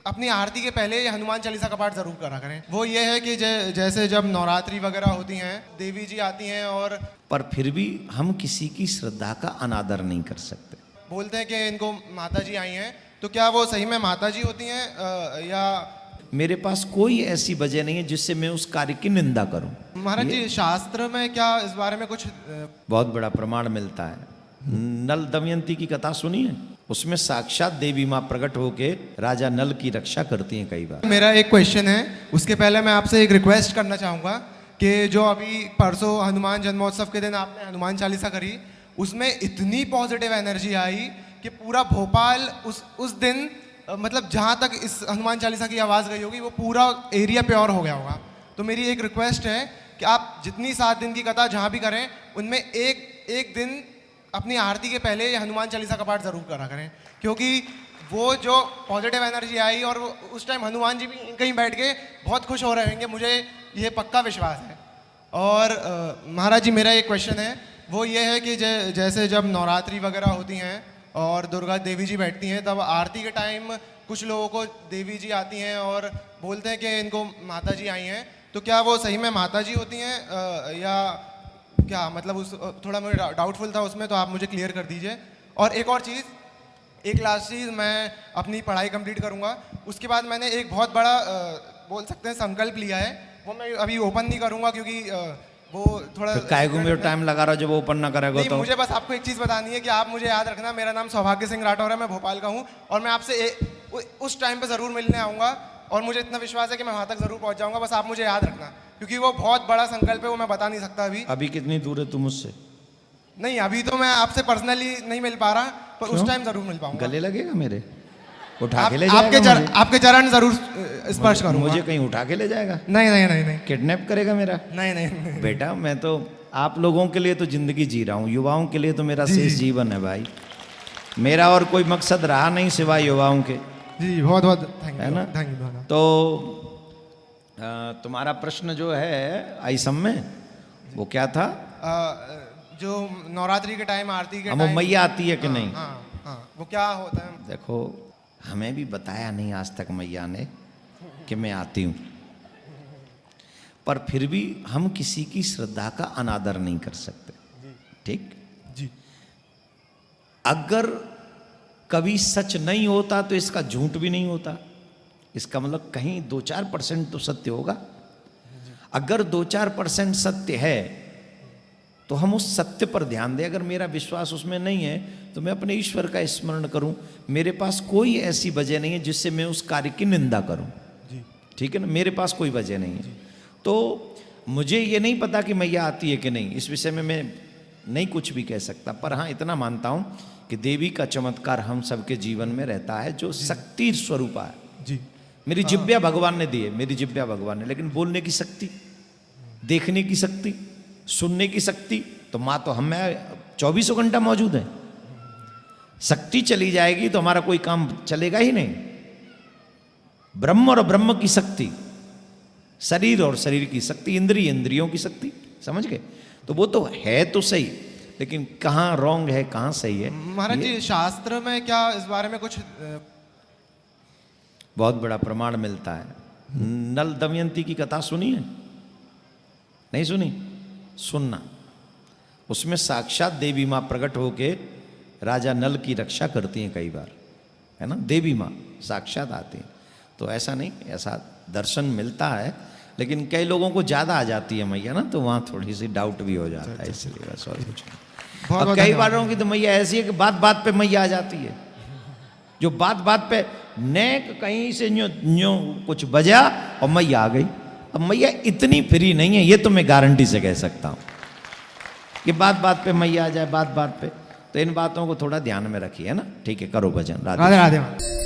अपनी आरती के पहले ये हनुमान चालीसा का पाठ जरूर करा करें। वो ये है कि जैसे जब नवरात्रि वगैरह होती हैं, देवी जी आती हैं और पर फिर भी हम किसी की श्रद्धा का अनादर नहीं कर सकते। बोलते हैं कि इनको माता जी आई हैं, तो क्या वो सही में माता जी होती हैं या? मेरे पास कोई ऐसी वजह नहीं है जिससे मैं उस कार्य की निंदा करूं। महाराज जी, शास्त्र में क्या इस बारे में कुछ बहुत बड़ा प्रमाण मिलता है। नल दमयंती की कथा सुनी है? उसमें साक्षात देवी माँ प्रकट होके राजा नल की रक्षा करती हैं कई बार। मेरा एक क्वेश्चन है, उसके पहले मैं आपसे एक रिक्वेस्ट करना चाहूँगा कि जो अभी परसों हनुमान जन्मोत्सव के दिन आपने हनुमान चालीसा करी, उसमें इतनी पॉजिटिव एनर्जी आई कि पूरा भोपाल उस दिन मतलब जहाँ तक इस हनुमान चालीसा की आवाज़ गई होगी वो पूरा एरिया प्योर हो गया होगा। तो मेरी एक रिक्वेस्ट है कि आप जितनी 7 दिन की कथा जहाँ भी करें, उनमें एक दिन अपनी आरती के पहले ये हनुमान चालीसा का पाठ जरूर करा करें, क्योंकि वो जो पॉजिटिव एनर्जी आई और उस टाइम हनुमान जी भी कहीं बैठ के बहुत खुश हो रहे होंगे, मुझे ये पक्का विश्वास है। और महाराज जी, मेरा एक क्वेश्चन है, वो ये है कि जैसे जब नवरात्रि वगैरह होती हैं और दुर्गा देवी जी बैठती हैं, तब आरती के टाइम कुछ लोगों को देवी जी आती हैं और बोलते हैं कि इनको माता जी आई हैं, तो क्या वो सही में माता जी होती हैं या क्या? मतलब उस थोड़ा मुझे डाउटफुल था उसमें, तो आप मुझे क्लियर कर दीजिए। और एक और चीज़, एक लास्ट चीज़, मैं अपनी पढ़ाई कंप्लीट करूँगा, उसके बाद मैंने एक बहुत बड़ा बोल सकते हैं संकल्प लिया है, वो मैं अभी ओपन नहीं करूँगा क्योंकि वो थोड़ा काय को मेरे टाइम लगा रहा, जब वो ओपन ना करेगा नहीं, तो। मुझे बस आपको एक चीज़ बतानी है कि आप मुझे याद रखना, मेरा नाम सौभाग्य सिंह राठौर है, मैं भोपाल का हूँ और मैं आपसे उस टाइम पे ज़रूर मिलने आऊँगा और मुझे इतना विश्वास है कि मैं वहाँ तक ज़रूर पहुँच जाऊँगा। बस आप मुझे याद रखना, क्योंकि वो बहुत बड़ा संकल्प है, वो मैं बता नहीं सकता अभी। अभी कितनी दूर है तू मुझसे? नहीं, अभी तो मैं आपसे पर्सनली नहीं मिल पा रहा, पर उस क्यों? टाइम जरूर मिल पाऊंगा। गले लगेगा मेरे? उठा के ले जाएगा आपके चरण जरूर स्पर्श करूंगा। मुझे कहीं उठा के ले जाएगा? नहीं नहीं नहीं नहीं किडनैप करेगा मेरा? नहीं नहीं। बेटा, मैं तो आप लोगों के लिए तो जिंदगी जी रहा हूँ, युवाओं के लिए तो मेरा शेष जीवन है भाई। मेरा और कोई मकसद रहा नहीं सिवाय युवाओं के। जी, बहुत बहुत थैंक यू, है ना? Thank you. तो तुम्हारा प्रश्न जो है आइसम में, वो क्या था? जो नवरात्रि के टाइम आरती के वो टाइम मैया आती है कि नहीं? हाँ, वो क्या होता है? देखो, हमें भी बताया नहीं आज तक मैया ने कि मैं आती हूँ, पर फिर भी हम किसी की श्रद्धा का अनादर नहीं कर सकते। ठीक जी। अगर कभी सच नहीं होता तो इसका झूठ भी नहीं होता। इसका मतलब कहीं 2-4% तो सत्य होगा। अगर 2-4% सत्य है तो हम उस सत्य पर ध्यान दें। अगर मेरा विश्वास उसमें नहीं है तो मैं अपने ईश्वर का स्मरण करूं। मेरे पास कोई ऐसी वजह नहीं है जिससे मैं उस कार्य की निंदा करूं। ठीक है ना? मेरे पास कोई वजह नहीं है। तो मुझे ये नहीं पता कि मैया आती है कि नहीं, इस विषय में मैं नहीं कुछ भी कह सकता, पर हाँ इतना मानता हूं कि देवी का चमत्कार हम सबके जीवन में रहता है, जो शक्ति स्वरूपा है। जी। मेरी जिब्या भगवान ने दी है, मेरी जिब्या भगवान ने, लेकिन बोलने की शक्ति, देखने की शक्ति, सुनने की शक्ति तो माँ तो हम में 24 घंटा मौजूद है। शक्ति चली जाएगी तो हमारा कोई काम चलेगा ही नहीं। ब्रह्म और ब्रह्म की शक्ति, शरीर और शरीर की शक्ति, इंद्रिय इंद्रियों की शक्ति, समझ गए? तो वो तो है तो सही, लेकिन कहाँ रॉन्ग है कहाँ सही है। महाराज जी, शास्त्र में क्या इस बारे में कुछ बहुत बड़ा प्रमाण मिलता है। नल दमयंती की कथा सुनी है? नहीं सुनी? सुनना। उसमें साक्षात देवी माँ प्रकट होके राजा नल की रक्षा करती हैं कई बार, है ना? देवी माँ साक्षात आती हैं। तो ऐसा नहीं, ऐसा दर्शन मिलता है, लेकिन कई लोगों को ज़्यादा आ जाती है मैया ना, तो वहाँ थोड़ी सी डाउट भी हो जाता है, इसलिए बस और कुछ नहीं। और कई बारों की तो मैया ऐसी है कि बात बात पे मैया आ जाती है, जो बात बात पे नेक कहीं से न्यो कुछ बजा और मैया आ गई। अब मैया इतनी फ्री नहीं है, ये तो मैं गारंटी से कह सकता हूँ कि बात बात पे मैया आ जाए, बात बात पे। तो इन बातों को थोड़ा ध्यान में रखिए, है ना? ठीक है, करो भजन। राधे राधे राधे।